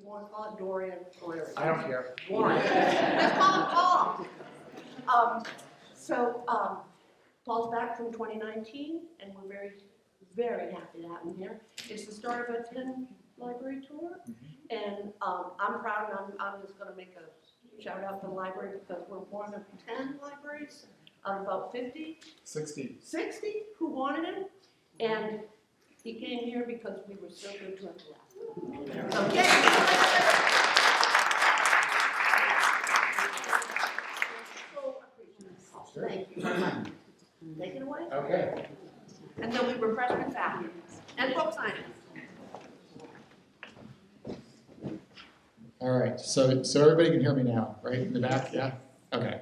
want to call it Dorian or whatever. I don't care. Warren. Let's call him Paul. Paul's back from 2019, and we're very, very happy to have him here. It's the start of a 10 library tour, and I'm proud, and I'm just going to make a shout out to the library because we're one of 10 libraries out of about 50. 60 who wanted him, and he came here because we were so good to him last. So, Sure. thank you very much. Take it away. Okay. And there'll be refreshments after, and book signing. All right. So everybody can hear me now, right? In the back? Yeah? Okay.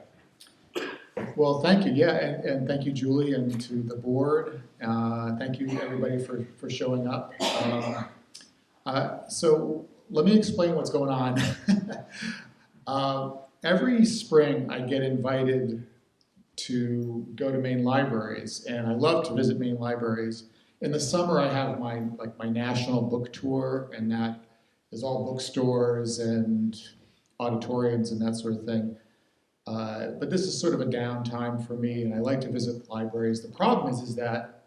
Well, thank you. Yeah, and thank you, Julie, and to the board. Thank you, everybody, for showing up. So let me explain what's going on. Every spring, I get invited to go to Maine libraries, and I love to visit Maine libraries. In the summer, I have my national book tour, and that is all bookstores and auditoriums and that sort of thing. But this is sort of a downtime for me, and I like to visit libraries. The problem is that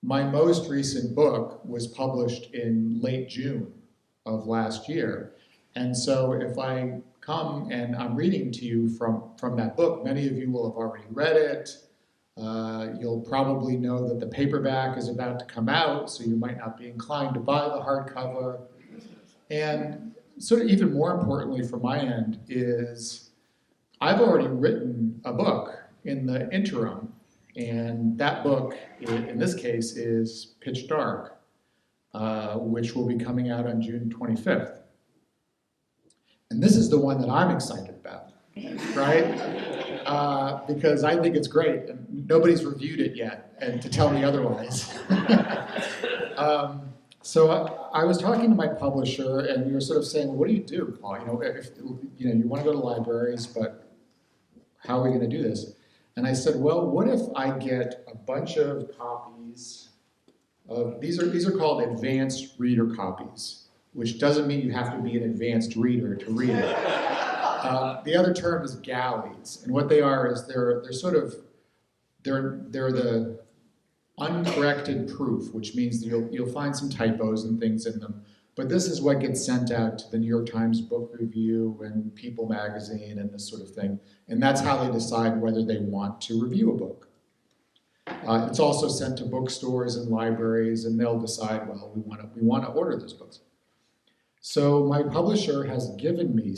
my most recent book was published in late June of last year. And so if I come and I'm reading to you from that book, many of you will have already read it. You'll probably know that the paperback is about to come out, so you might not be inclined to buy the hardcover. And sort of even more importantly from my end is I've already written a book in the interim, and that book, in this case, is Pitch Dark, which will be coming out on June 25th. And this is the one that I'm excited about, right? Because I think it's great, and nobody's reviewed it yet, and to tell me otherwise. So I was talking to my publisher, and we were sort of saying, well, what do you do, Paul? If you want to go to libraries, but how are we going to do this? And I said, well, what if I get a bunch of copies of, these are called advanced reader copies, which doesn't mean you have to be an advanced reader to read it. The other term is galleys, and what they are is they're the uncorrected proof, which means that you'll find some typos and things in them. But this is what gets sent out to the New York Times Book Review and People magazine and this sort of thing. And that's how they decide whether they want to review a book. It's also sent to bookstores and libraries, and they'll decide, well, we want to order those books. So my publisher has given me,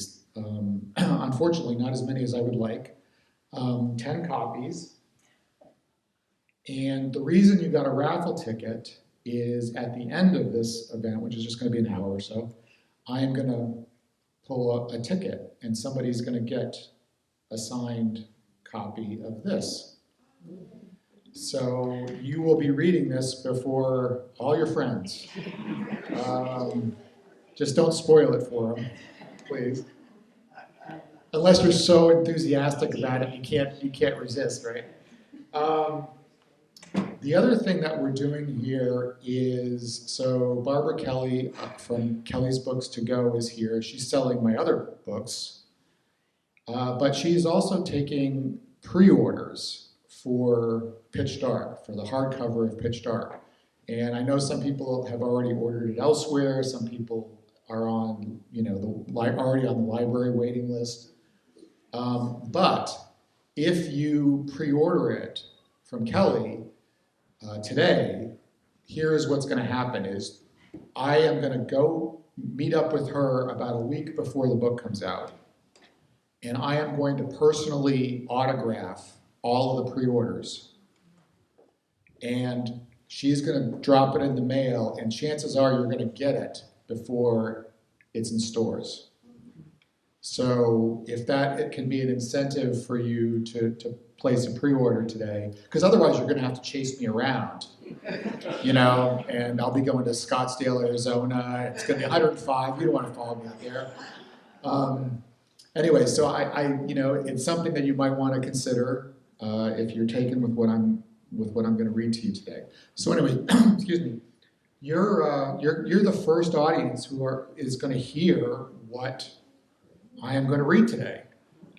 unfortunately not as many as I would like, 10 copies. And the reason you got a raffle ticket is at the end of this event, which is just going to be an hour or so, I am going to pull a ticket, and somebody's going to get a signed copy of this. So you will be reading this before all your friends. Just don't spoil it for them, please. Unless you're so enthusiastic about it, you can't resist, right? The other thing that we're doing here is, so Barbara Kelly from Kelly's Books to Go is here. She's selling my other books, but she's also taking pre-orders for Pitch Dark, for the hardcover of Pitch Dark. And I know some people have already ordered it elsewhere. Some people are on, already on the library waiting list. But if you pre-order it from Kelly, today, here's what's going to happen is I am going to go meet up with her about a week before the book comes out, and I am going to personally autograph all of the pre-orders, and she's going to drop it in the mail, and chances are you're going to get it before it's in stores. So if it can be an incentive for you to place a pre-order today, because otherwise you're going to have to chase me around, and I'll be going to Scottsdale, Arizona. It's going to be 105. You don't want to follow me out there. Anyway, so I it's something that you might want to consider if you're taken with what I'm going to read to you today. So anyway, excuse me. you're the first audience is going to hear what I am going to read today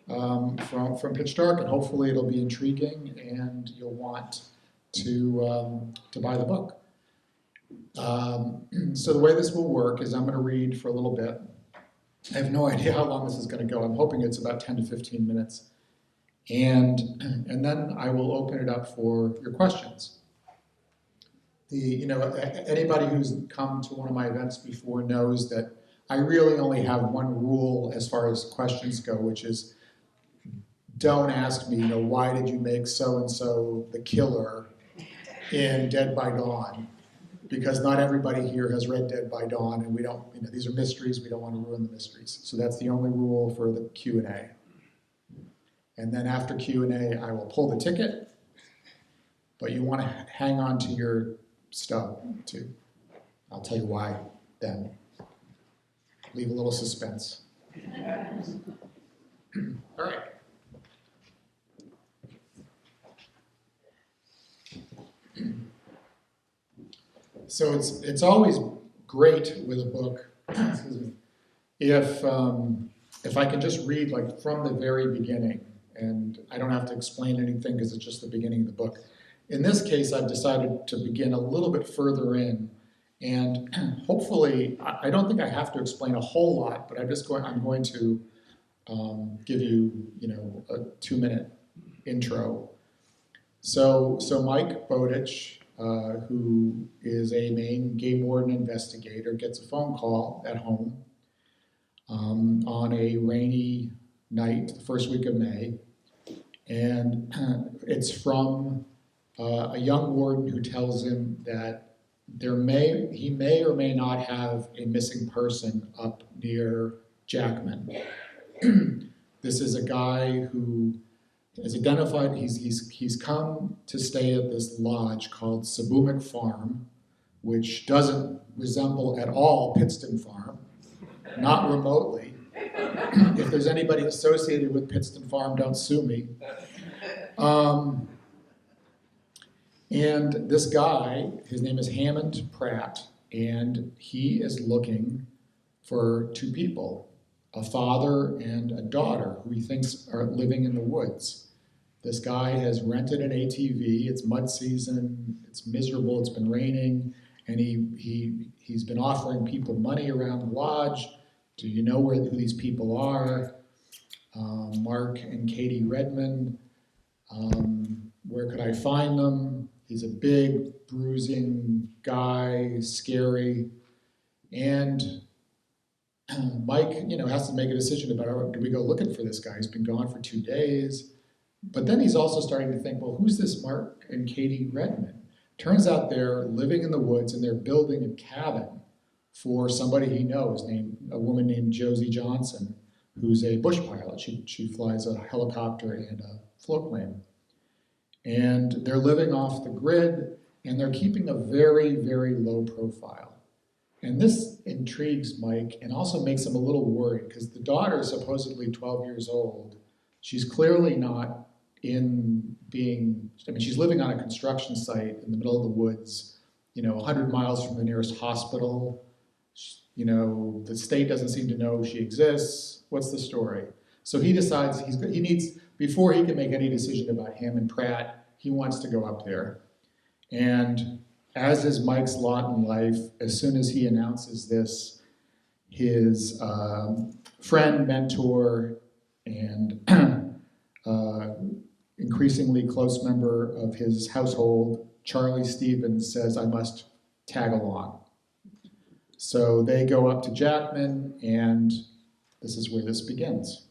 from Pitch Dark, and hopefully it'll be intriguing, and you'll want to buy the book. So the way this will work is I'm going to read for a little bit. I have no idea how long this is going to go. I'm hoping it's about 10 to 15 minutes. And then I will open it up for your questions. Anybody who's come to one of my events before knows that I really only have one rule as far as questions go, which is don't ask me, why did you make so-and-so the killer in Dead by Dawn? Because not everybody here has read Dead by Dawn, and we don't, these are mysteries, we don't want to ruin the mysteries. So that's the only rule for the Q&A. And then after Q&A, I will pull the ticket, but you want to hang on to your stub too. I'll tell you why then. Leave a little suspense. All right. So it's always great with a book, excuse me, if I can just read like from the very beginning, and I don't have to explain anything because it's just the beginning of the book. In this case, I've decided to begin a little bit further in, and hopefully, I don't think I have to explain a whole lot, but I'm going to give you, a 2-minute intro. So Mike Bowditch, who is a Maine game warden investigator, gets a phone call at home on a rainy night, the first week of May, and it's from a young warden who tells him that he may or may not have a missing person up near Jackman. This is a guy who is identified. He's come to stay at this lodge called Sabumic Farm, which doesn't resemble at all Pittston Farm, not remotely. If there's anybody associated with Pittston Farm, don't sue me. And this guy, his name is Hammond Pratt, and he is looking for 2 people, a father and a daughter who he thinks are living in the woods. This guy has rented an ATV, it's mud season, it's miserable, it's been raining, and he's been offering people money around the lodge. Do you know who these people are? Mark and Katie Redmond. Where could I find them? He's a big, bruising guy, scary. And Mike, has to make a decision about, do we go looking for this guy? He's been gone for 2 days. But then he's also starting to think, well, who's this Mark and Katie Redmond? Turns out they're living in the woods and they're building a cabin for somebody he knows, a woman named Josie Johnson, who's a bush pilot. She flies a helicopter and a float plane. And they're living off the grid, and they're keeping a very, very low profile. And this intrigues Mike and also makes him a little worried, because the daughter is supposedly 12 years old. She's clearly not she's living on a construction site in the middle of the woods, 100 miles from the nearest hospital. The state doesn't seem to know she exists. What's the story? So he decides he needs, before he can make any decision about Hammond Pratt, he wants to go up there. And as is Mike's lot in life, as soon as he announces this, his friend, mentor, and increasingly close member of his household, Charlie Stevens, says, I must tag along. So they go up to Jackman, and this is where this begins.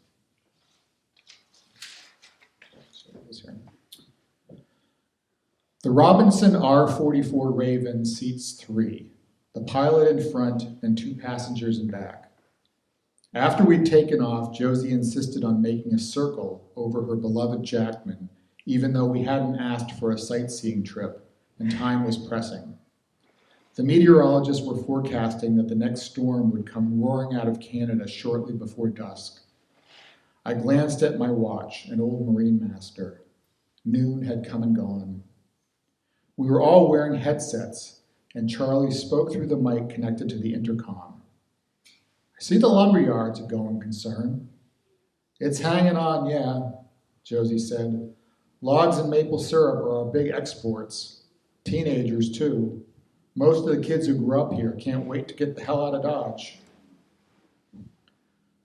The Robinson R-44 Raven seats 3, the pilot in front and 2 passengers in back. After we'd taken off, Josie insisted on making a circle over her beloved Jackman, even though we hadn't asked for a sightseeing trip and time was pressing. The meteorologists were forecasting that the next storm would come roaring out of Canada shortly before dusk. I glanced at my watch, an old Marine master. Noon had come and gone. We were all wearing headsets, and Charlie spoke through the mic connected to the intercom. "I see the lumberyard's a going concern." "It's hanging on, yeah," Josie said. "Logs and maple syrup are our big exports. Teenagers, too. Most of the kids who grew up here can't wait to get the hell out of Dodge."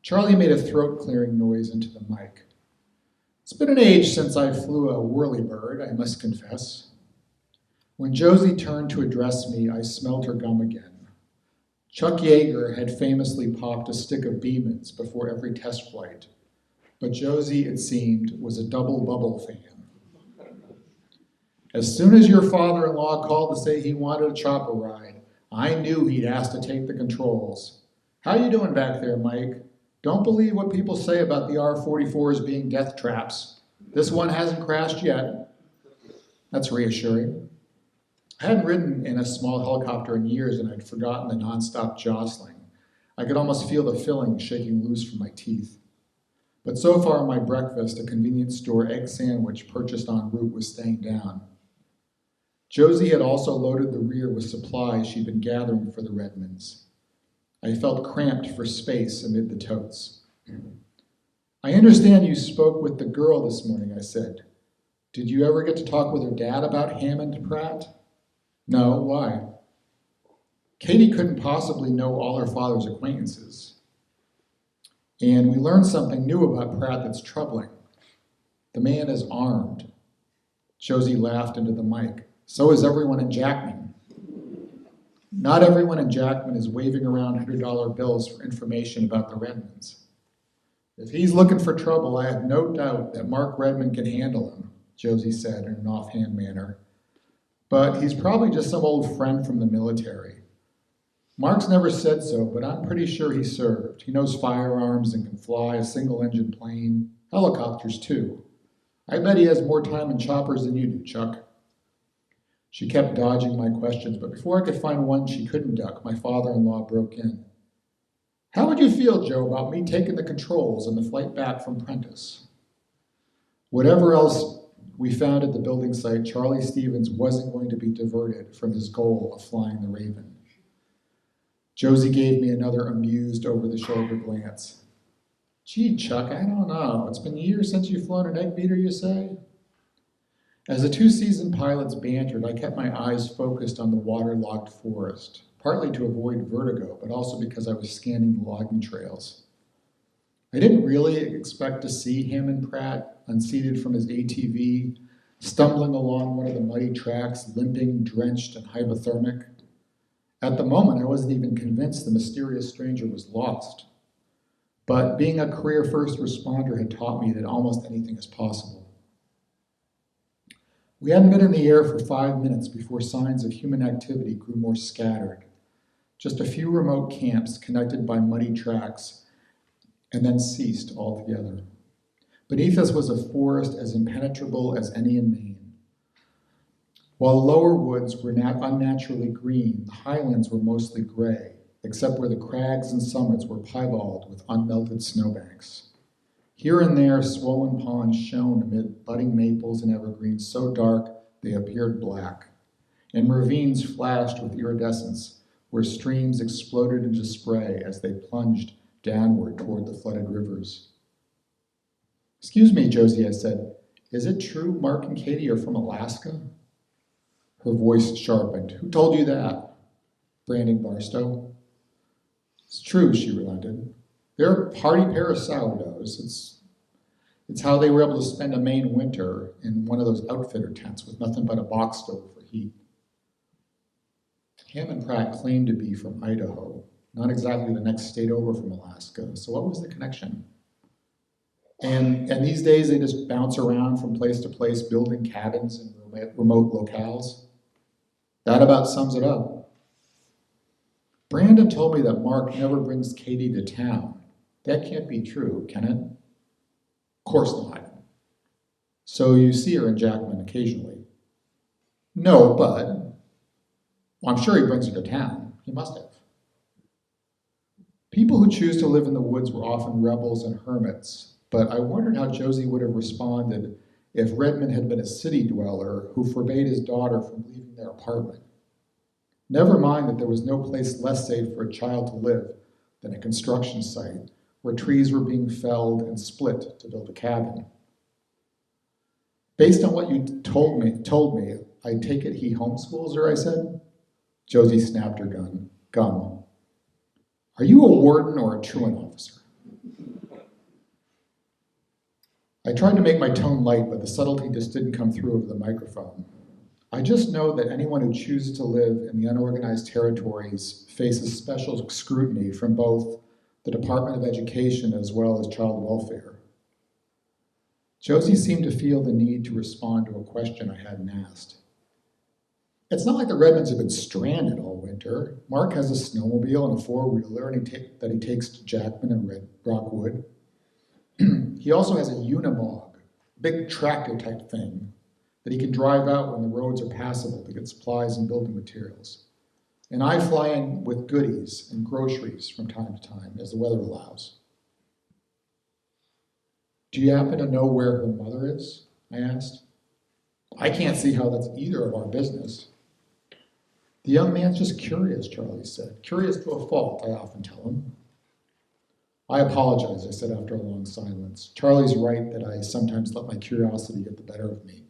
Charlie made a throat-clearing noise into the mic. "It's been an age since I flew a whirlybird, I must confess." When Josie turned to address me, I smelled her gum again. Chuck Yeager had famously popped a stick of Beemans before every test flight, but Josie, it seemed, was a double bubble fan. "As soon as your father-in-law called to say he wanted a chopper ride, I knew he'd ask to take the controls. How you doing back there, Mike? Don't believe what people say about the R-44s being death traps. This one hasn't crashed yet." That's reassuring. I hadn't ridden in a small helicopter in years, and I'd forgotten the nonstop jostling. I could almost feel the filling shaking loose from my teeth. But so far, my breakfast, a convenience store egg sandwich purchased en route, was staying down. Josie had also loaded the rear with supplies she'd been gathering for the Redmonds. I felt cramped for space amid the totes. "I understand you spoke with the girl this morning," I said. "Did you ever get to talk with her dad about Hammond Pratt?" "No, why?" "Katie couldn't possibly know all her father's acquaintances. And we learned something new about Pratt that's troubling. The man is armed." Josie laughed into the mic. "So is everyone in Jackman." "Not everyone in Jackman is waving around $100 bills for information about the Redmonds. If he's looking for trouble, I have no doubt that Mark Redmond can handle him," Josie said in an offhand manner. "But he's probably just some old friend from the military. Mark's never said so, but I'm pretty sure he served. He knows firearms and can fly a single-engine plane, helicopters too. I bet he has more time in choppers than you do, Chuck." She kept dodging my questions, but before I could find one she couldn't duck, my father-in-law broke in. "How would you feel, Joe, about me taking the controls on the flight back from Prentice?" Whatever else we found at the building site, Charlie Stevens wasn't going to be diverted from his goal of flying the Raven. Josie gave me another amused over-the-shoulder glance. "Gee, Chuck, I don't know. It's been years since you've flown an egg beater, you say?" As the two seasoned pilots bantered, I kept my eyes focused on the waterlogged forest, partly to avoid vertigo, but also because I was scanning the logging trails. I didn't really expect to see Hammond Pratt unseated from his ATV, stumbling along one of the muddy tracks, limping, drenched, and hypothermic. At the moment, I wasn't even convinced the mysterious stranger was lost. But being a career first responder had taught me that almost anything is possible. We hadn't been in the air for 5 minutes before signs of human activity grew more scattered. Just a few remote camps connected by muddy tracks, and then ceased altogether. Beneath us was a forest as impenetrable as any in Maine. While the lower woods were unnaturally green, the highlands were mostly gray, except where the crags and summits were piebald with unmelted snowbanks. Here and there, swollen ponds shone amid budding maples and evergreens so dark they appeared black, and ravines flashed with iridescence where streams exploded into spray as they plunged downward toward the flooded rivers. "Excuse me, Josie," I said, "is it true Mark and Katie are from Alaska?" Her voice sharpened. "Who told you that?" "Brandon Barstow." "It's true," she relented. "They're a party pair of sourdoughs. It's how they were able to spend a Maine winter in one of those outfitter tents with nothing but a box stove for heat." Hammond Pratt claimed to be from Idaho, not exactly the next state over from Alaska, so what was the connection? And these days they just bounce around from place to place building cabins in remote locales? That about sums it up. "Brandon told me that Mark never brings Katie to town. That can't be true, can it?" "Of course not." "So you see her in Jackman occasionally?" "No, but..." "Well, I'm sure he brings her to town. He must have." People who choose to live in the woods were often rebels and hermits, but I wondered how Josie would have responded if Redmond had been a city dweller who forbade his daughter from leaving their apartment. Never mind that there was no place less safe for a child to live than a construction site where trees were being felled and split to build a cabin. Based on what you told me, I take it he homeschools her, I said. Josie snapped her gum. Are you a warden or a truant officer? I tried to make my tone light, but the subtlety just didn't come through over the microphone. I just know that anyone who chooses to live in the unorganized territories faces special scrutiny from both the Department of Education as well as child welfare. Josie seemed to feel the need to respond to a question I hadn't asked. It's not like the Redmonds have been stranded all winter. Mark has a snowmobile and a four-wheeler that he takes to Jackman and Red Rockwood. He also has a Unimog, big tractor type thing that he can drive out when the roads are passable to get supplies and building materials. And I fly in with goodies and groceries from time to time as the weather allows. Do you happen to know where her mother is? I asked. I can't see how that's either of our business. The young man's just curious, Charlie said. Curious to a fault, I often tell him. I apologize, I said after a long silence. Charlie's right that I sometimes let my curiosity get the better of me.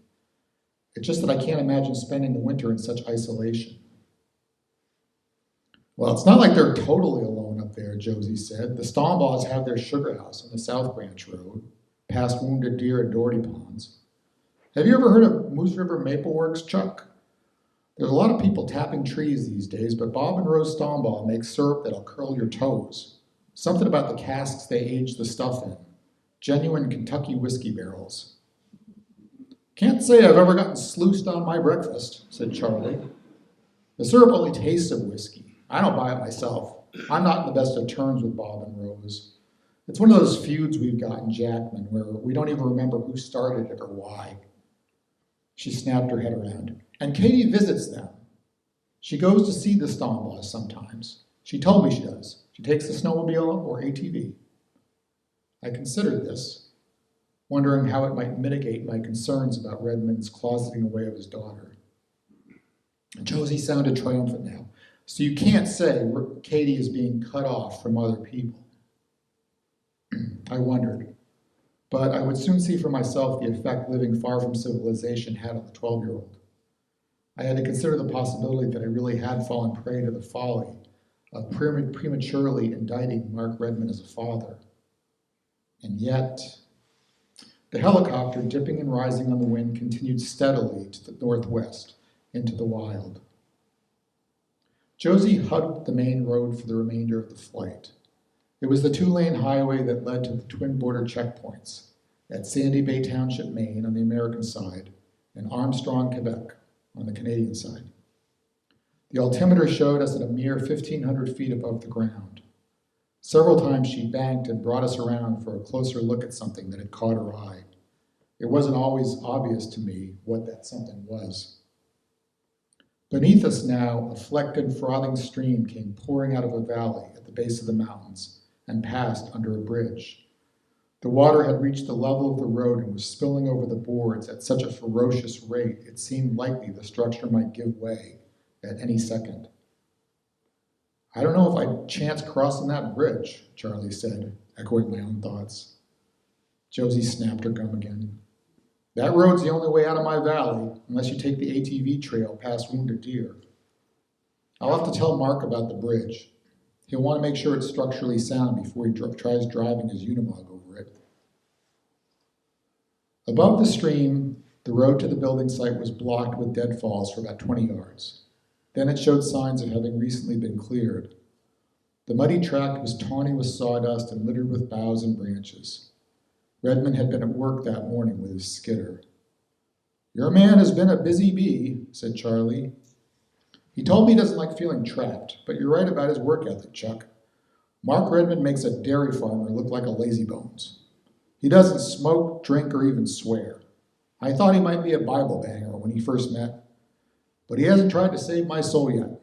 It's just that I can't imagine spending the winter in such isolation. Well, it's not like they're totally alone up there, Josie said. The Stombaugh have their sugar house on the South Branch Road, past Wounded Deer and Doherty Ponds. Have you ever heard of Moose River Maple Works, Chuck? There's a lot of people tapping trees these days, but Bob and Rose Stombaugh make syrup that'll curl your toes. Something about the casks they age the stuff in. Genuine Kentucky whiskey barrels. Can't say I've ever gotten sluiced on my breakfast, said Charlie. The syrup only tastes of whiskey. I don't buy it myself. I'm not in the best of terms with Bob and Rose. It's one of those feuds we've got in Jackman where we don't even remember who started it or why. She snapped her head around. And Katie visits them. She goes to see the Stombaughs sometimes. She told me she does. She takes the snowmobile or ATV. I considered this, wondering how it might mitigate my concerns about Redmond's closeting away of his daughter. Josie sounded triumphant now. So you can't say Katie is being cut off from other people. I wondered, but I would soon see for myself the effect living far from civilization had on the 12-year-old. I had to consider the possibility that I really had fallen prey to the folly of prematurely indicting Mark Redmond as a father. And yet, the helicopter, dipping and rising on the wind, continued steadily to the northwest, into the wild. Josie hugged the main road for the remainder of the flight. It was the 2-lane highway that led to the twin border checkpoints at Sandy Bay Township, Maine on the American side, and Armstrong, Quebec on the Canadian side. The altimeter showed us at a mere 1,500 feet above the ground. Several times she banked and brought us around for a closer look at something that had caught her eye. It wasn't always obvious to me what that something was. Beneath us now, a flecked and frothing stream came pouring out of a valley at the base of the mountains and passed under a bridge. The water had reached the level of the road and was spilling over the boards at such a ferocious rate it seemed likely the structure might give way at any second. I don't know if I'd chance crossing that bridge, Charlie said, echoing my own thoughts. Josie snapped her gum again. That road's the only way out of my valley, unless you take the ATV trail past Wounded Deer. I'll have to tell Mark about the bridge. He'll want to make sure it's structurally sound before he tries driving his Unimog over it. Above the stream, the road to the building site was blocked with deadfalls for about 20 yards. Then it showed signs of having recently been cleared. The muddy track was tawny with sawdust and littered with boughs and branches. Redmond had been at work that morning with his skidder. Your man has been a busy bee, said Charlie. He told me he doesn't like feeling trapped, but you're right about his work ethic, Chuck. Mark Redmond makes a dairy farmer look like a lazybones. He doesn't smoke, drink, or even swear. I thought he might be a Bible banger when he first met, but he hasn't tried to save my soul yet.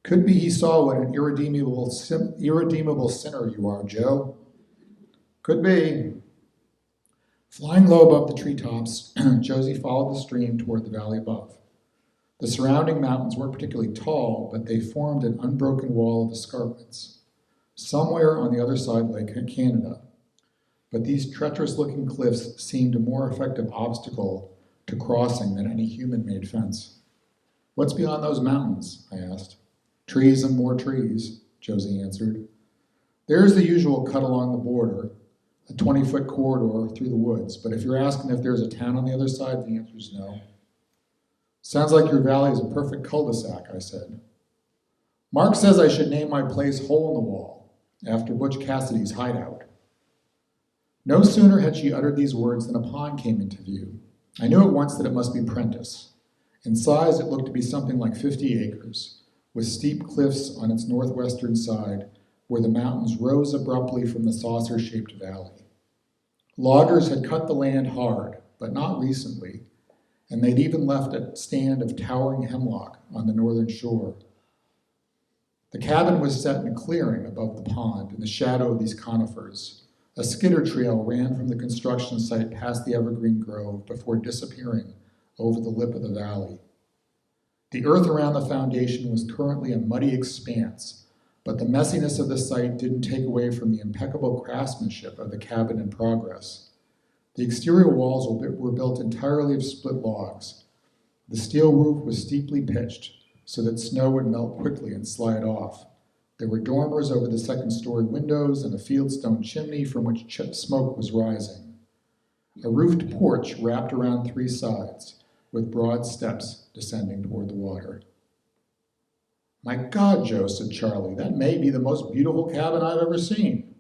Could be he saw what an irredeemable sinner you are, Joe. Could be. Flying low above the treetops, Josie followed the stream toward the valley above. The surrounding mountains weren't particularly tall, but they formed an unbroken wall of escarpments. Somewhere on the other side lay Canada, but these treacherous-looking cliffs seemed a more effective obstacle to crossing than any human-made fence. "What's beyond those mountains?" I asked. "Trees and more trees," Josie answered. "There's the usual cut along the border, a 20-foot corridor through the woods, but if you're asking if there's a town on the other side, the answer is no." "Sounds like your valley is a perfect cul-de-sac," I said. "Mark says I should name my place Hole in the Wall, after Butch Cassidy's hideout." No sooner had she uttered these words than a pond came into view. I knew at once that it must be Prentice. In size, it looked to be something like 50 acres, with steep cliffs on its northwestern side, where the mountains rose abruptly from the saucer-shaped valley. Loggers had cut the land hard, but not recently, and they'd even left a stand of towering hemlock on the northern shore. The cabin was set in a clearing above the pond in the shadow of these conifers. A skidder trail ran from the construction site past the evergreen grove before disappearing over the lip of the valley. The earth around the foundation was currently a muddy expanse, but the messiness of the site didn't take away from the impeccable craftsmanship of the cabin in progress. The exterior walls were built entirely of split logs. The steel roof was steeply pitched so that snow would melt quickly and slide off. There were dormers over the second-story windows and a fieldstone chimney from which smoke was rising. A roofed porch wrapped around three sides, with broad steps descending toward the water. "My God, Joe," said Charlie, "that may be the most beautiful cabin I've ever seen.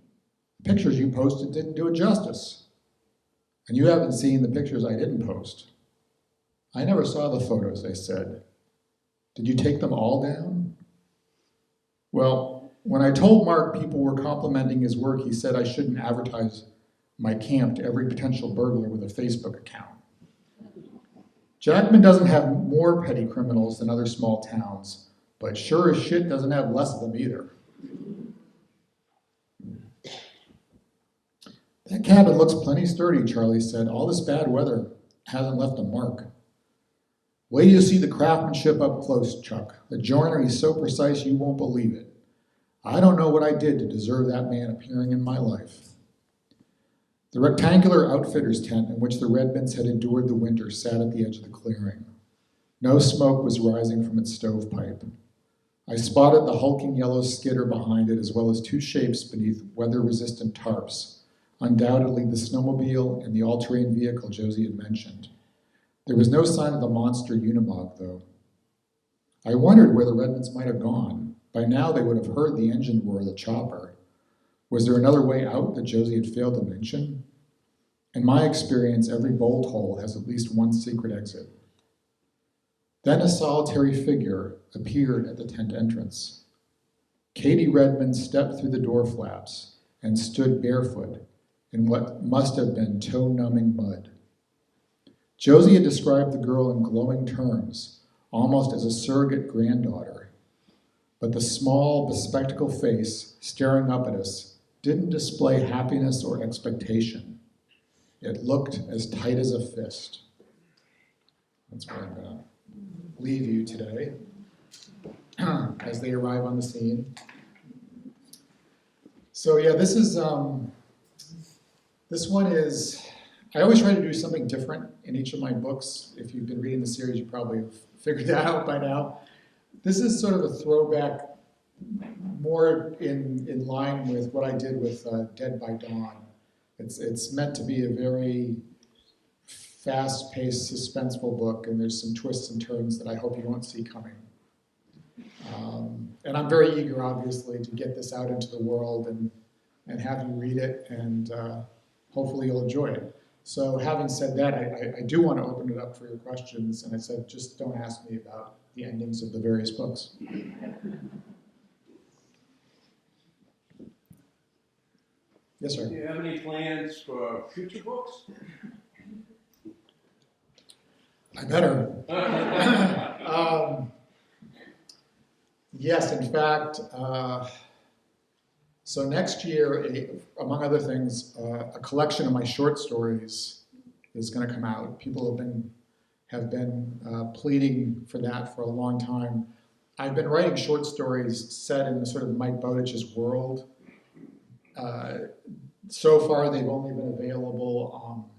The pictures you posted didn't do it justice. And you haven't seen the pictures I didn't post." "I never saw the photos," I said. "Did you take them all down?" "Well, when I told Mark people were complimenting his work, he said I shouldn't advertise my camp to every potential burglar with a Facebook account. Jackman doesn't have more petty criminals than other small towns, but sure as shit doesn't have less of them either." "That cabin looks plenty sturdy," Charlie said. "All this bad weather hasn't left a mark." "Wait till you see the craftsmanship up close, Chuck. The joinery is so precise you won't believe it. I don't know what I did to deserve that man appearing in my life." The rectangular outfitter's tent in which the Redmonds had endured the winter sat at the edge of the clearing. No smoke was rising from its stovepipe. I spotted the hulking yellow skidder behind it, as well as two shapes beneath weather-resistant tarps, undoubtedly the snowmobile and the all-terrain vehicle Josie had mentioned. There was no sign of the monster Unimog, though. I wondered where the Redmonds might have gone. By now they would have heard the engine roar of the chopper. Was there another way out that Josie had failed to mention? In my experience, every bolt hole has at least one secret exit. Then a solitary figure appeared at the tent entrance. Katie Redmond stepped through the door flaps and stood barefoot in what must have been toe-numbing mud. Josie had described the girl in glowing terms, almost as a surrogate granddaughter. But the small, bespectacled face staring up at us didn't display happiness or expectation. It looked as tight as a fist. That's where I'm going to leave you today as they arrive on the scene. So yeah, this one is, I always try to do something different in each of my books. If you've been reading the series, you probably have figured that out by now. This is sort of a throwback, more in line with what I did with Dead by Dawn. It's meant to be a very fast-paced, suspenseful book, and there's some twists and turns that I hope you won't see coming. And I'm very eager, obviously, to get this out into the world and have you read it, and hopefully you'll enjoy it. So having said that, I do want to open it up for your questions, and I said just don't ask me about the endings of the various books. Yes, sir. Do you have any plans for future books? I better. Yes, in fact, so next year, among other things, a collection of my short stories is going to come out. People have been have been pleading for that for a long time. I've been writing short stories set in the sort of Mike Bowditch's world. So far, they've only been available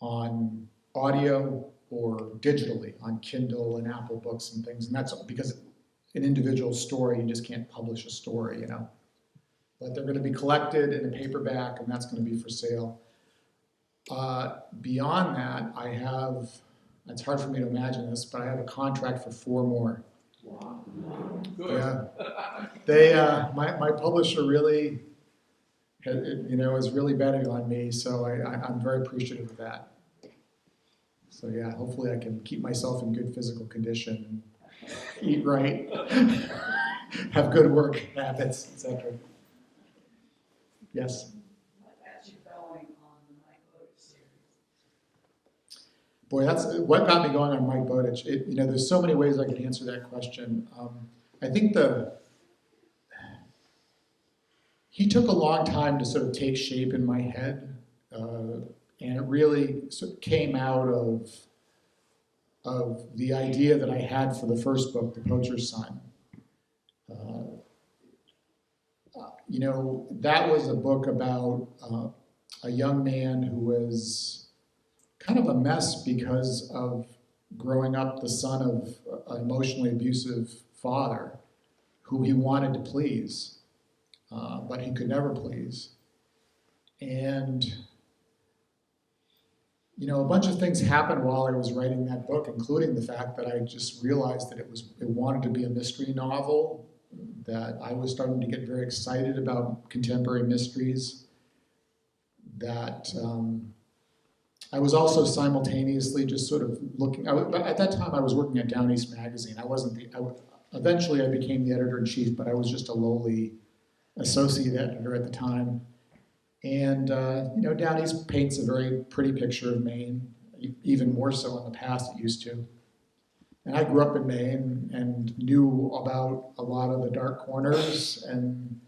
on audio or digitally on Kindle and Apple Books and things, and that's because an individual story, you just can't publish a story, you know. But they're going to be collected in a paperback, and that's going to be for sale. Beyond that, I have, it's hard for me to imagine this, but I have a contract for 4 more. Wow. Good. Yeah, they, my publisher really, is really betting on me, so I'm very appreciative of that. So yeah, hopefully I can keep myself in good physical condition, eat right, have good work habits, etc. Yes? What got you going on the Mike Bowditch series? Boy, that's what got me going on Mike Bowditch. There's so many ways I could answer that question. I think he took a long time to sort of take shape in my head, and it really sort of came out of the idea that I had for the first book, The Poacher's Son. That was a book about a young man who was kind of a mess because of growing up the son of an emotionally abusive father who he wanted to please, but he could never please. And a bunch of things happened while I was writing that book, including the fact that I just realized that it wanted to be a mystery novel, that I was starting to get very excited about contemporary mysteries, that I was also simultaneously just sort of looking, at that time I was working at Down East Magazine. Eventually I became the editor-in-chief, but I was just a lowly associate editor at the time. And, Down East paints a very pretty picture of Maine, even more so in the past it used to. And I grew up in Maine and knew about a lot of the dark corners. And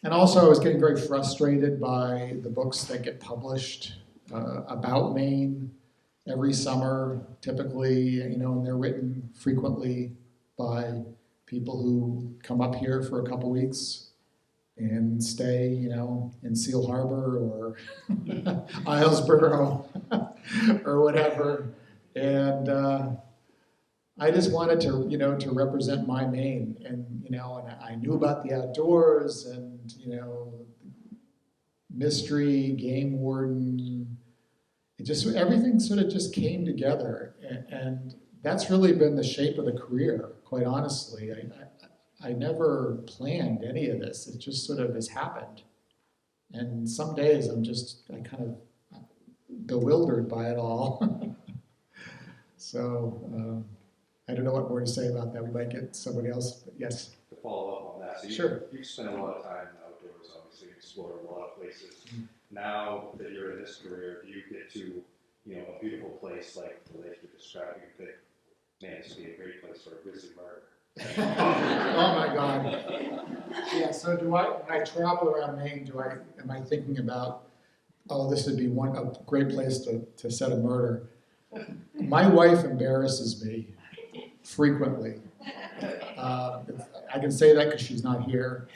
also I was getting very frustrated by the books that get published about Maine every summer, typically, and they're written frequently by people who come up here for a couple weeks and stay, in Seal Harbor or Islesboro or whatever. And I just wanted to represent my Maine, and I knew about the outdoors and mystery, game warden. Everything sort of just came together, and that's really been the shape of the career. Quite honestly, I never planned any of this. It just sort of has happened. And some days I'm kind of bewildered by it all. So I don't know what more to say about that. We might get somebody else, but yes. To follow up on that, so Sure. you've spent a lot of time outdoors, obviously, explored a lot of places. Mm-hmm. Now that you're in this career, do you get to, a beautiful place like the lake you're describing and think, man, this would be a great place for a grizzly murder? Oh my God. Yeah, so when I travel around Maine, am I thinking about, this would be a great place to set a murder? My wife embarrasses me frequently. I can say that because she's not here.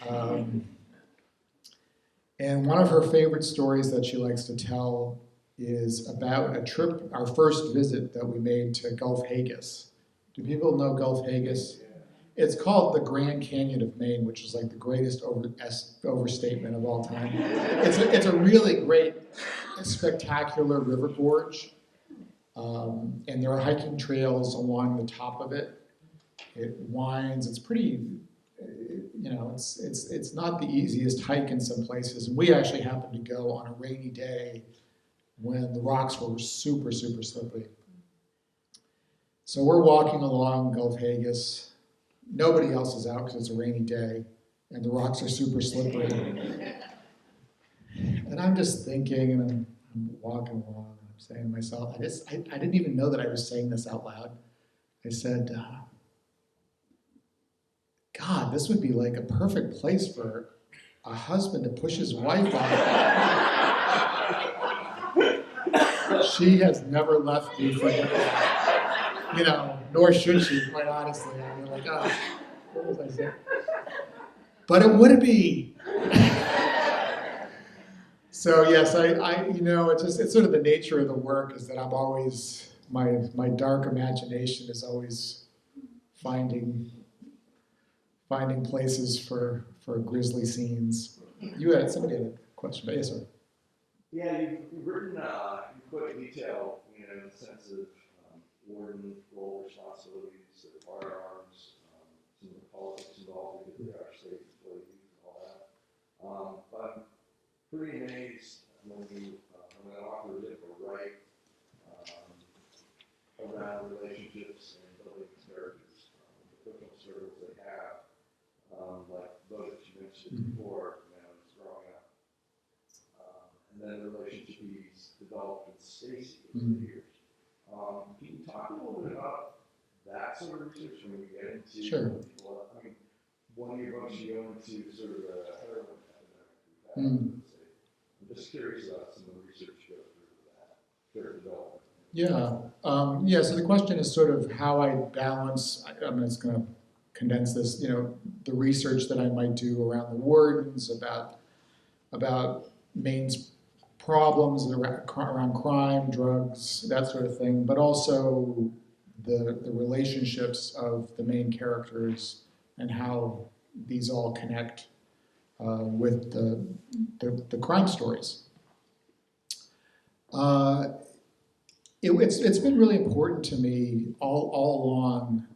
And one of her favorite stories that she likes to tell is about a trip, our first visit that we made to Gulf Haggis. Do people know Gulf Haggis? It's called the Grand Canyon of Maine, which is like the greatest overstatement of all time. It's a really great, spectacular river gorge, and there are hiking trails along the top of it. It winds. It's pretty, it's not the easiest hike in some places. And we actually happened to go on a rainy day when the rocks were super, super slippery. So we're walking along Gulf Haggis. Nobody else is out because it's a rainy day, and the rocks are super slippery. And I'm just thinking, and I'm walking along, and I'm saying to myself, I didn't even know that I was saying this out loud. I said, God, this would be like a perfect place for a husband to push his wife off. She has never left me for nor should she, quite honestly. I mean, like, oh, what was I saying? But it would be. So yes, it's sort of the nature of the work is that I'm always, my dark imagination is always finding places for grisly scenes. Somebody had a question, but yes, sir. Yeah, you've written, you've put detail, in the sense of warden role responsibilities, the firearms, some of the politics involved because they are state employees and all that. But I'm pretty amazed when an author is able to write around relationships and building characters, the personal struggles they have, like those that you mentioned before, just growing up. And then the relationship he's developed with Stacy over the years. Can you talk a little bit about that sort of research when you get into Sure. people? I mean, one of your books you go into sort of a heroin epidemic. I'm just curious about some of the research you go through with that, their development. Yeah. So the question is sort of how I balance. I'm just going to condense this. The research that I might do around the wardens, about Maine's problems around crime, drugs, that sort of thing, but also the relationships of the main characters and how these all connect with the crime stories. It's been really important to me all along.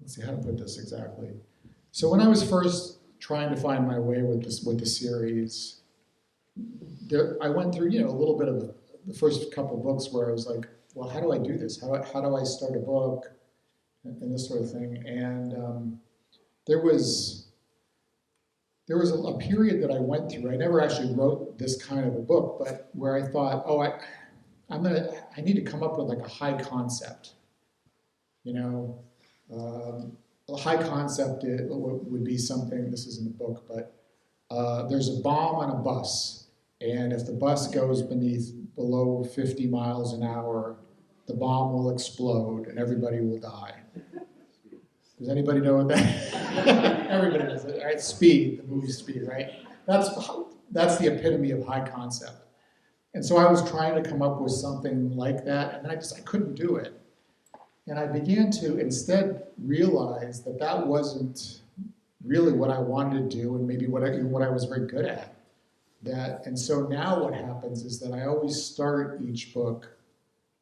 Let's see how to put this exactly. So when I was first trying to find my way with the series, I went through a little bit of the first couple books where I was like, well, how do I do this? How do I start a book and this sort of thing? And there was a period that I went through. I never actually wrote this kind of a book, but where I thought, I need to come up with like a high concept. A high concept would be something. This isn't a book, but there's a bomb on a bus, and if the bus goes below 50 miles an hour, the bomb will explode and everybody will die. Does anybody know what that? Everybody knows it, right? Speed, the movie Speed, right? That's the epitome of high concept. And so I was trying to come up with something like that, and then I couldn't do it. And I began to instead realize that wasn't really what I wanted to do, and maybe what I was very good at. And so now what happens is that I always start each book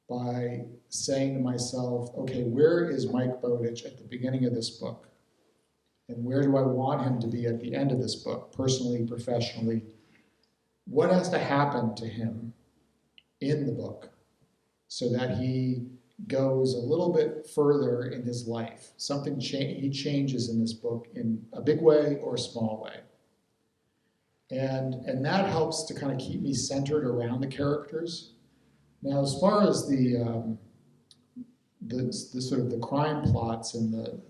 by saying to myself, okay, where is Mike Bowditch at the beginning of this book? And where do I want him to be at the end of this book, personally, professionally? What has to happen to him in the book so that he goes a little bit further in his life? He changes in this book in a big way or a small way. And that helps to kind of keep me centered around the characters. Now, as far as the sort of the crime plots and the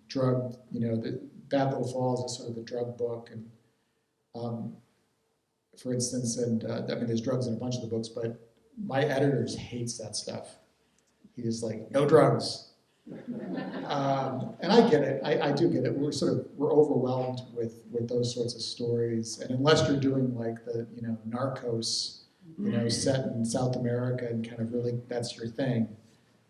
drug, the Bad Little Falls is sort of the drug book, and for instance, there's drugs in a bunch of the books, but my editor hates that stuff. He's like, no drugs. And I get it. I do get it. We're overwhelmed with those sorts of stories, and unless you're doing like the Narcos, set in South America and kind of really that's your thing,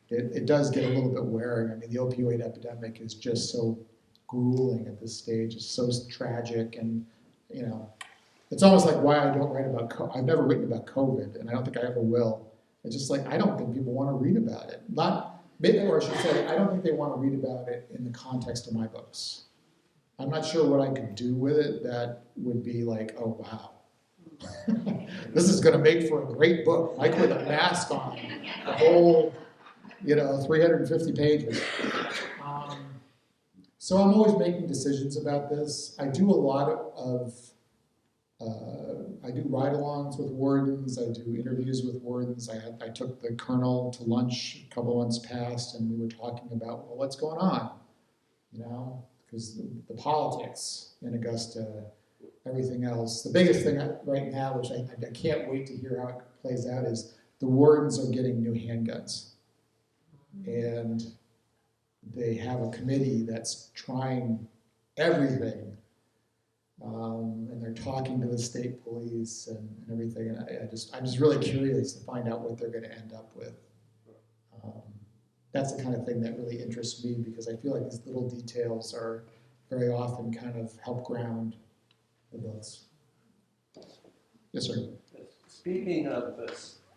it does get a little bit wearing. I mean, the opioid epidemic is just so grueling at this stage. It's so tragic, and it's almost like why I don't write about. I've never written about COVID, and I don't think I ever will. It's just like I don't think people want to read about it. Or I should say, I don't think they want to read about it in the context of my books. I'm not sure what I could do with it that would be like, oh wow, this is going to make for a great book. Mike with a mask on, the whole, 350 pages. So I'm always making decisions about this. I do a lot of I do ride-alongs with wardens. I do interviews with wardens. I took the colonel to lunch a couple months past, and we were talking about, well, what's going on? Because the politics in Augusta, everything else. The biggest thing right now, which I can't wait to hear how it plays out, is the wardens are getting new handguns. And they have a committee that's trying everything. And they're talking to the state police and everything. And I'm just really curious to find out what they're going to end up with. That's the kind of thing that really interests me, because I feel like these little details are very often kind of help ground the books. Yes, sir. Speaking of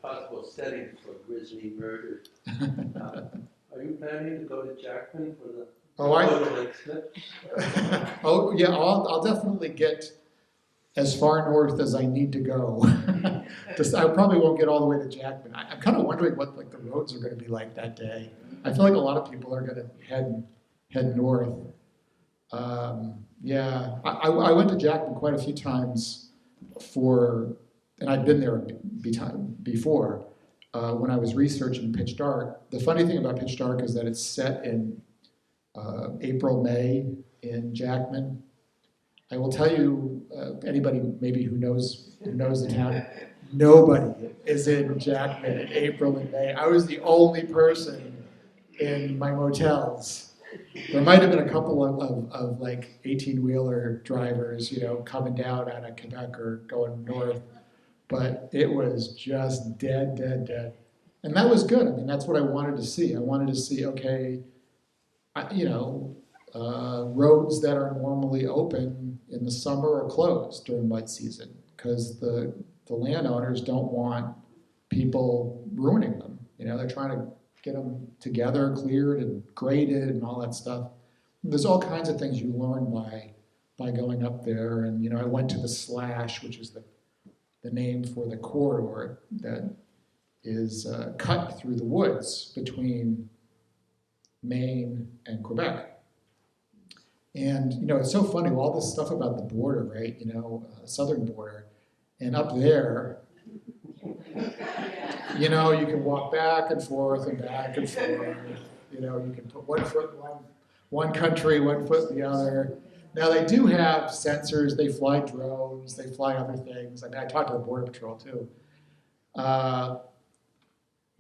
possible settings for grisly murder, are you planning to go to Jackman for the photo exhibit? Oh, yeah, I'll definitely get as far north as I need to go. I probably won't get all the way to Jackman. I'm kind of wondering what like the roads are going to be like that day. I feel like a lot of people are going to head north. Yeah, I went to Jackman quite a few times and I'd been there before when I was researching Pitch Dark. The funny thing about Pitch Dark is that it's set in April, May in Jackman. I will tell you, anybody maybe who knows the town, nobody is in Jackman in April and May. I was the only person in my motels. There might have been a couple of like 18-wheeler drivers, coming down out of Quebec or going north, but it was just dead. And that was good. I mean, that's what I wanted to see. I wanted to see, okay, roads that are normally open in the summer are closed during mud season because the landowners don't want people ruining them. They're trying to get them together, cleared and graded and all that stuff. There's all kinds of things you learn by going up there. And, I went to the Slash, which is the name for the corridor that is cut through the woods between Maine and Quebec. And, it's so funny, all this stuff about the border, right? Southern border. And up there, you can walk back and forth and back and forth. You can put one foot in one country, one foot in the other. Now, they do have sensors. They fly drones. They fly other things. I mean, I talked to the Border Patrol, too.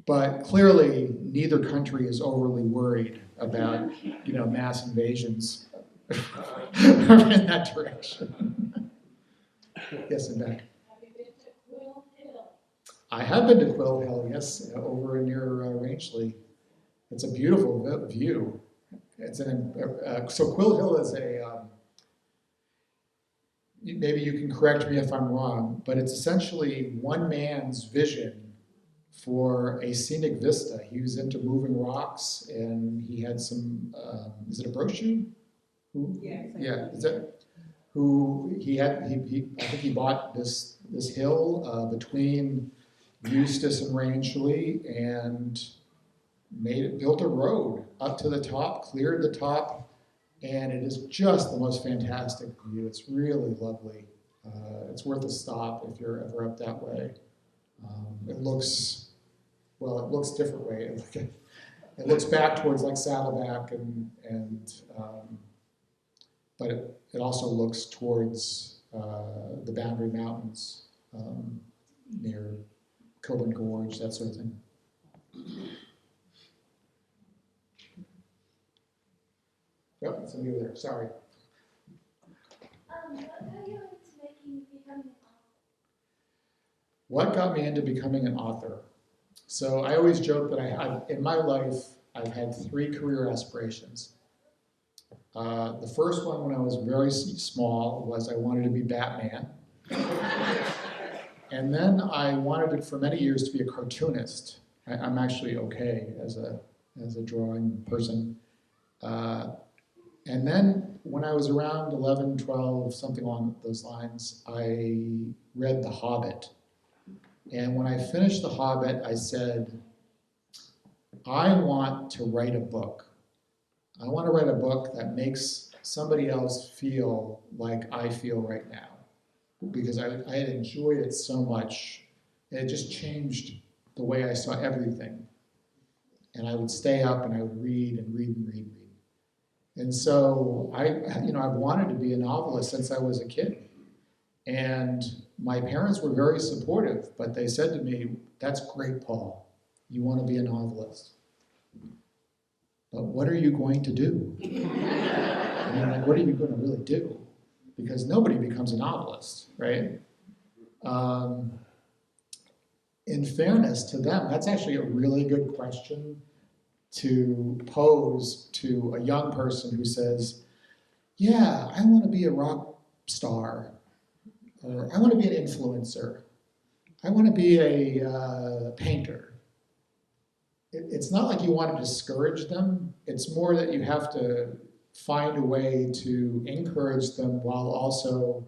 But clearly, neither country is overly worried about, mass invasions in that direction. Yes, and back. Have you been to Quill Hill? I have been to Quill Hill, yes, over near Rangeley. It's a beautiful view. So Quill Hill is maybe you can correct me if I'm wrong, but it's essentially one man's vision for a scenic vista. He was into moving rocks, and he had some, is it a brochure? Yeah, is that who he had? I think he bought this hill between Eustis and Rangeley, and built a road up to the top, cleared the top, and it is just the most fantastic view. It's really lovely. It's worth a stop if you're ever up that way. It looks different way. It looks back towards like Saddleback but it also looks towards the Boundary Mountains near Coburn Gorge, that sort of thing. Yep, somebody over there, sorry. What got me into becoming an author? So I always joke that in my life, I've had 3 career aspirations. The first one, when I was very small, was I wanted to be Batman. And then I wanted for many years to be a cartoonist. I'm actually okay as a drawing person. And then when I was around 11, 12, something along those lines, I read The Hobbit. And when I finished The Hobbit, I said, I want to write a book. I want to write a book that makes somebody else feel like I feel right now. Because I had enjoyed it so much. It just changed the way I saw everything. And I would stay up and I would read and read and read and read. And so I've wanted to be a novelist since I was a kid. And my parents were very supportive, but they said to me, "That's great, Paul. You want to be a novelist. But what are you going to do?" I mean, like, what are you going to really do? Because nobody becomes a novelist, right? In fairness to them, that's actually a really good question to pose to a young person who says, "Yeah, I want to be a rock star, or I want to be an influencer. I want to be a painter." It's not like you want to discourage them. It's more that you have to find a way to encourage them while also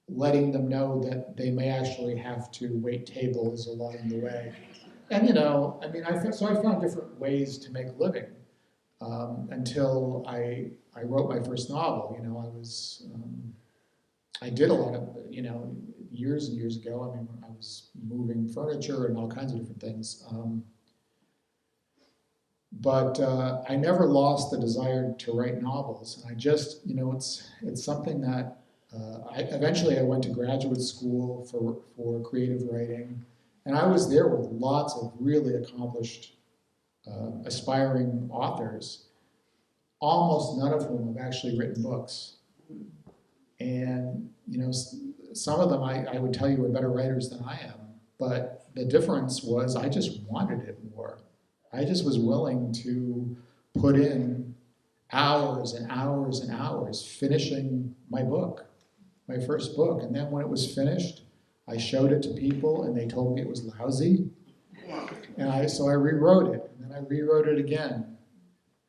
letting them know that they may actually have to wait tables along the way. And I mean, I found different ways to make a living until I wrote my first novel. I did a lot of, years and years ago. I mean, when I was moving furniture and all kinds of different things. But I never lost the desire to write novels. And I just, it's something that eventually I went to graduate school for creative writing. And I was there with lots of really accomplished, aspiring authors, almost none of whom have actually written books. And, some of them I would tell you are better writers than I am. But the difference was I just wanted it more. I just was willing to put in hours and hours and hours finishing my book, my first book. And then when it was finished, I showed it to people and they told me it was lousy. And so I rewrote it, and then I rewrote it again.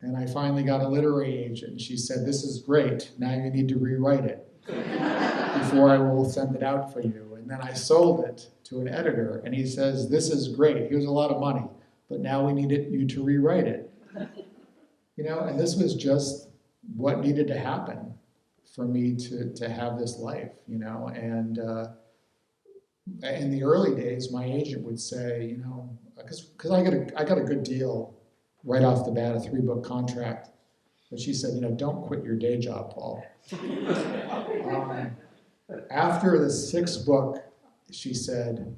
And I finally got a literary agent, and she said, "This is great, now you need to rewrite it before I will send it out for you." And then I sold it to an editor, and he says, "This is great, here's a lot of money, but now we need you to rewrite it." And this was just what needed to happen for me to have this life, and in the early days, my agent would say, because I got a good deal right off the bat, a 3-book contract, but she said, "Don't quit your day job, Paul." After the 6th book, she said,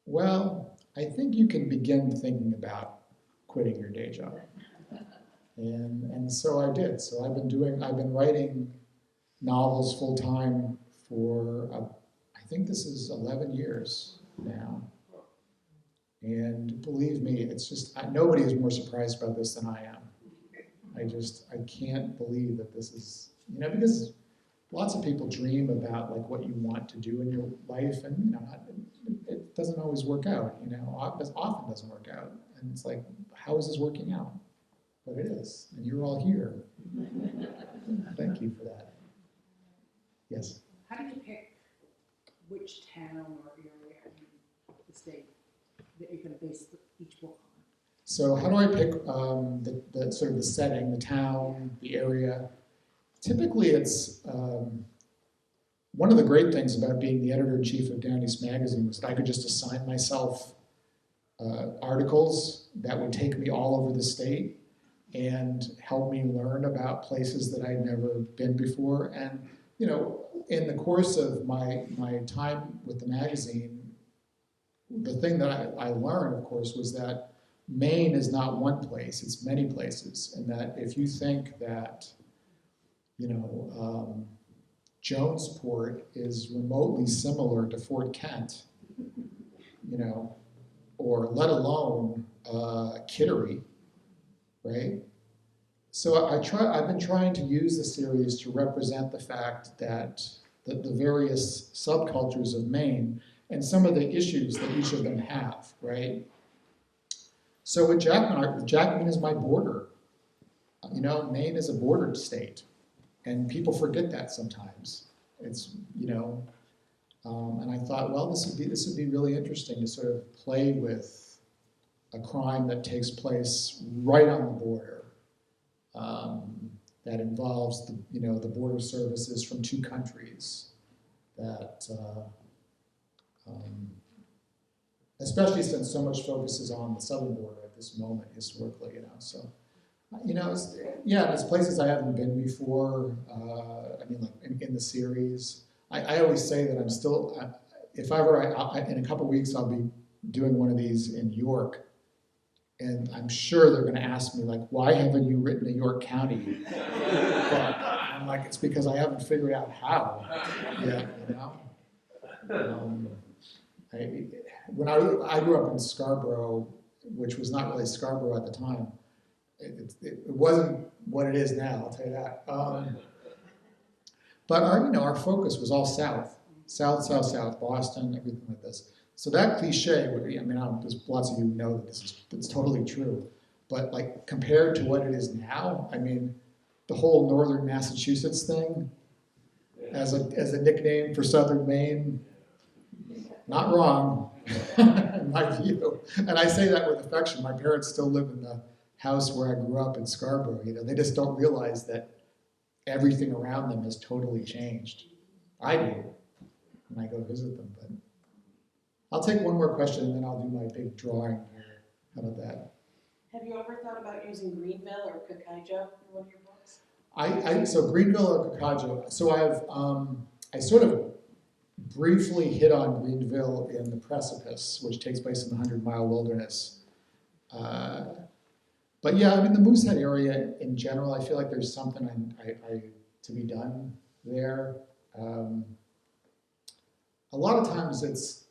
"Well, I think you can begin thinking about quitting your day job." And so I did. So I've been writing novels full time for I think this is 11 years now. And believe me, it's just nobody is more surprised about this than I am. I can't believe that this is, because lots of people dream about like what you want to do in your life, and it doesn't always work out. Often doesn't work out, and it's like, how is this working out? But it is, and you're all here. Thank you for that. Yes. How do you pick which town or area in the state that you're going to base each book on? So how do I pick the sort of the setting, the town, the area? Typically, it's one of the great things about being the editor-in-chief of Down East Magazine was that I could just assign myself articles that would take me all over the state and help me learn about places that I'd never been before. And in the course of my time with the magazine, the thing that I learned, of course, was that Maine is not one place, it's many places. And that if you think that, Jonesport is remotely similar to Fort Kent, or let alone Kittery, right? So I've been trying to use the series to represent the fact that the various subcultures of Maine and some of the issues that each of them have, right? So with Jackman is my border. Maine is a bordered state, and people forget that sometimes. It's, and I thought, well, this would be really interesting to sort of play with a crime that takes place right on the border. That involves the border services from 2 countries that, especially since so much focus is on the southern border at this moment historically, so, there's places I haven't been before, like in the series. I always say that I'm still, if ever, in a couple weeks, I'll be doing one of these in York. And I'm sure they're going to ask me, like, why haven't you written a York County book? I'm like, it's because I haven't figured out how yet, you know? When I grew up in Scarborough, which was not really Scarborough at the time, it wasn't what it is now, I'll tell you that. But our focus was all south, Boston, everything like this. So that cliche would be, there's lots of you know that it's totally true. But like compared to what it is now, the whole northern Massachusetts thing as a nickname for southern Maine, not wrong, in my view. And I say that with affection. My parents still live in the house where I grew up in Scarborough. They just don't realize that everything around them has totally changed. I do when I go visit them. But I'll take one more question and then I'll do my big drawing here. How about that? Have you ever thought about using Greenville or Cocaijo in one of your books? So Greenville or Cocaijo. So I sort of briefly hit on Greenville in The Precipice, which takes place in the 100-mile wilderness. But yeah, the Moosehead area in general, I feel like there's something to be done there. A lot of times it's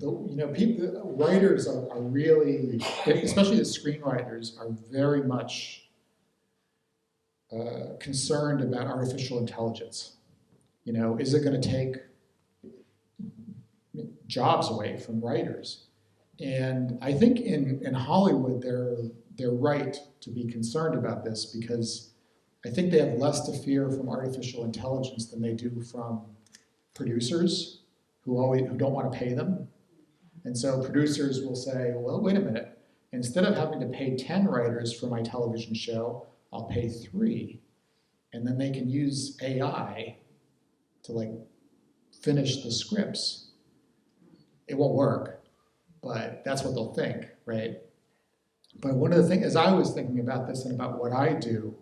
writers are really, especially the screenwriters, are very much concerned about artificial intelligence. Is it going to take jobs away from writers? And I think in Hollywood, they're right to be concerned about this because I think they have less to fear from artificial intelligence than they do from producers who don't want to pay them. And so producers will say, well, wait a minute, instead of having to pay 10 writers for my television show, I'll pay 3. And then they can use AI to finish the scripts. It won't work, but that's what they'll think, right? But one of the things, as I was thinking about this and about what I do,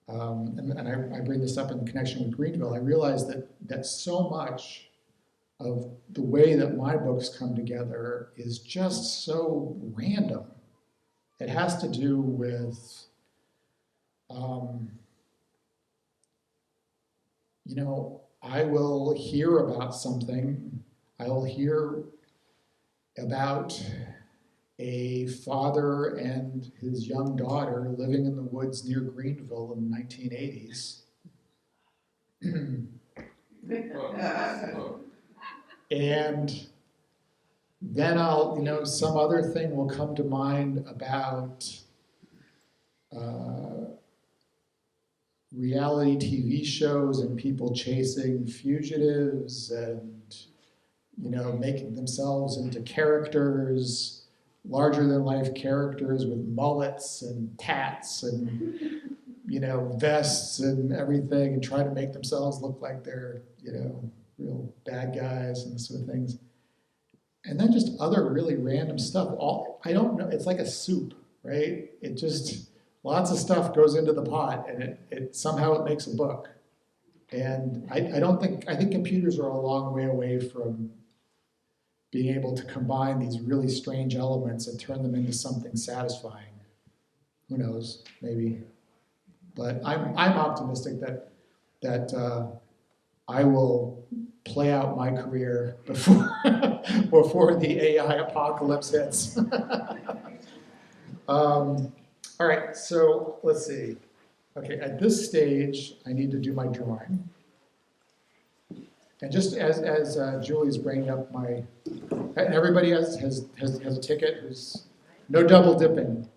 and I bring this up in connection with Greenville, I realized that so much of the way that my books come together is just so random. It has to do with, I will hear about something. I will hear about a father and his young daughter living in the woods near Greenville in the 1980s. And then some other thing will come to mind about reality TV shows and people chasing fugitives and, making themselves into characters, larger than life characters with mullets and tats and, vests and everything and try to make themselves look like they're, real bad guys and sort of things. And then just other really random stuff. I don't know, it's like a soup, right? It just, lots of stuff goes into the pot and it somehow it makes a book. And I think computers are a long way away from being able to combine these really strange elements and turn them into something satisfying. Who knows, maybe. But I'm optimistic that I will play out my career before the AI apocalypse hits. All right, so let's see. Okay, at this stage, I need to do my drawing. And just as Julie's bringing up and everybody has a ticket, who's no double dipping.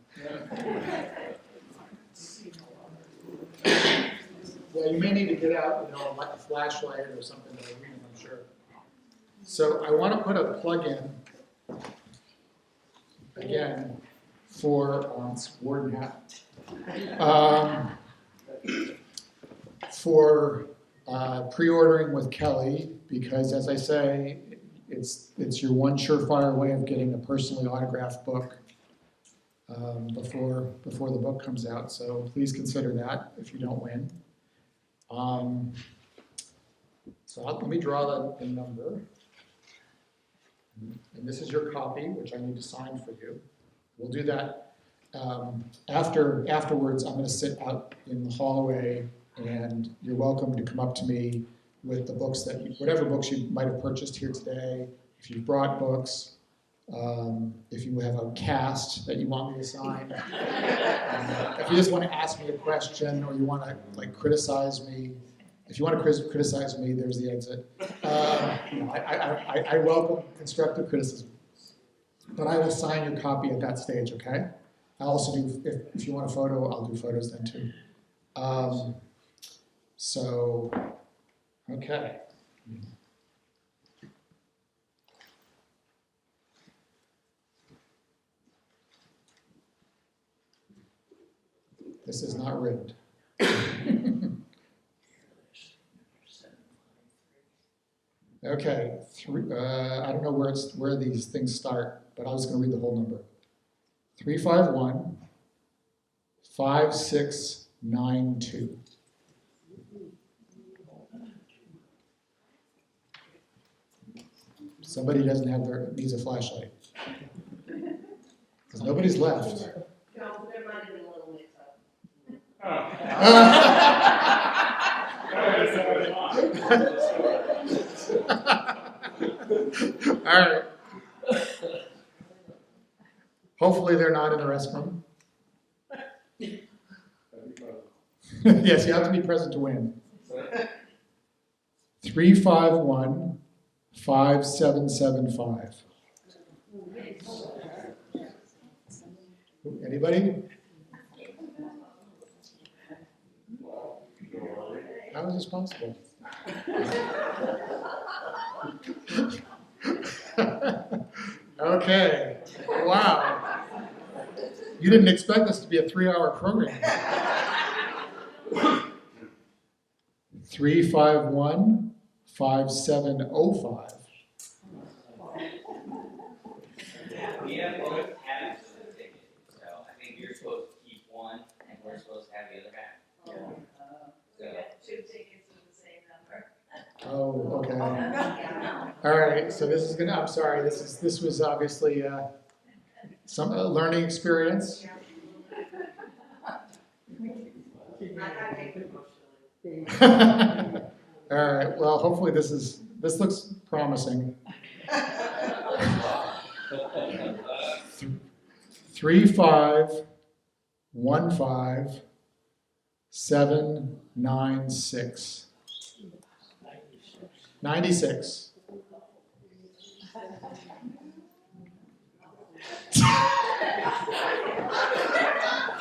Yeah, you may need to get out, like a flashlight or something to read them, I'm sure. So I want to put a plug-in, again, for warden hat, for pre-ordering with Kelly, because as I say, it's your one surefire way of getting a personally autographed book before the book comes out. So please consider that if you don't win. So let me draw the number. And this is your copy, which I need to sign for you. We'll do that afterwards. I'm going to sit out in the hallway, and you're welcome to come up to me with the books whatever books you might have purchased here today. If you've brought books, if you have a cast that you want me to sign, if you just want to ask me a question or you want to criticize me. If you want to criticize me, there's the exit. I welcome constructive criticism, but I will sign your copy at that stage, okay? I'll also do, if you want a photo, I'll do photos then too. Okay. This is not rigged. Okay, I don't know where these things start, but I was going to read the whole number. 351 5692. Somebody needs a flashlight. Because nobody's left. No, there might have been a little mix-up. All right. Hopefully they're not in the restroom. Yes, you have to be present to win. 351 5775. Anybody? How is this possible? Okay. Wow. You didn't expect this to be a 3-hour program. 351 5705. We have both halves of the ticket, so I think you're supposed to keep one, and we're supposed to have the other half. We got 2 tickets with the same number. Oh, okay. All right. So this is I'm sorry. This was obviously some learning experience. All right. Well, hopefully this looks promising. 3515796. 96.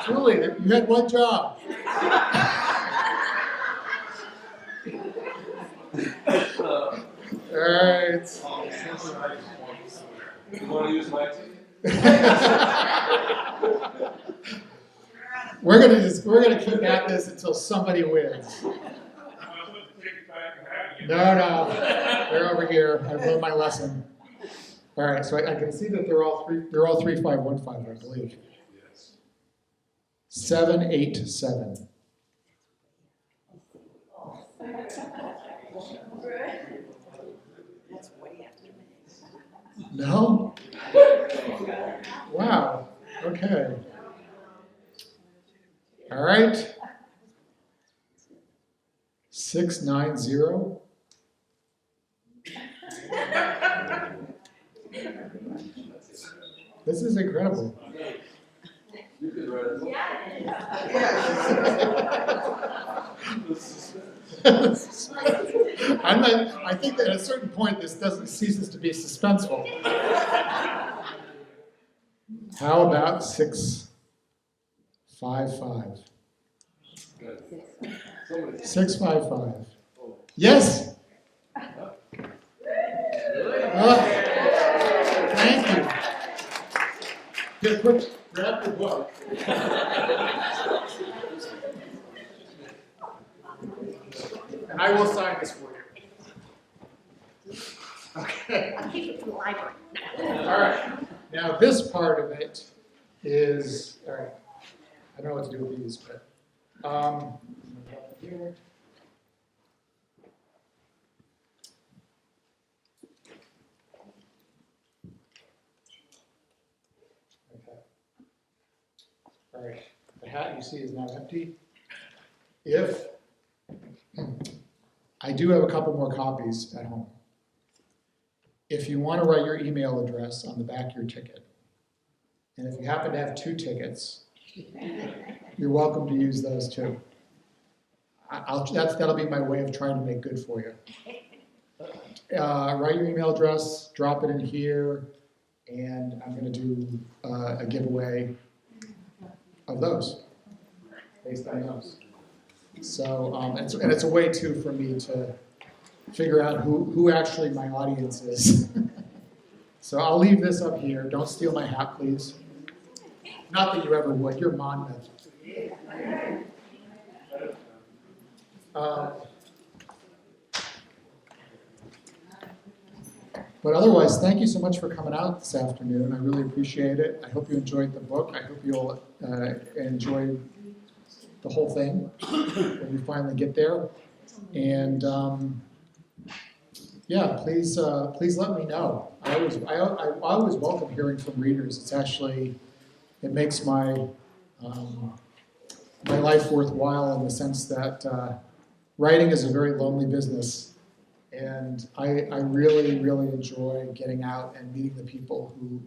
Truly, you had one job. All right. You want to use my ticket? We're gonna keep at this until somebody wins. No, they're over here. I learned my lesson. All right, so I can see that they're all 3515, I believe. 787. That's way after me. No? Wow. Okay. All right. 690. This is incredible. You could write it. I think that at a certain point this ceases to be suspenseful. How about 655? 655. Yes. Thank you. Get quick, grab your book. And I will sign this for you. Okay. I'll keep it from the library. All right. Now this part of it is, all right. I don't know what to do with these, but here. All right, the hat you see is now empty. If, I do have a couple more copies at home. If you want to write your email address on the back of your ticket, and if you happen to have 2 tickets, you're welcome to use those too. That'll be my way of trying to make good for you. Write your email address, drop it in here, and I'm going to do a giveaway of those, based on those. So, and it's a way too for me to figure out who actually my audience is. So I'll leave this up here. Don't steal my hat, please. Not that you ever would. You're Monmouth. But otherwise, thank you so much for coming out this afternoon. I really appreciate it. I hope you enjoyed the book. I hope you'll enjoy the whole thing when you finally get there. And yeah, please let me know. I always welcome hearing from readers. It's actually, it makes my my life worthwhile in the sense that writing is a very lonely business. And I really, really enjoy getting out and meeting the people who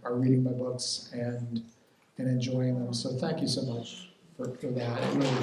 are reading my books and enjoying them. So thank you so much for that. It really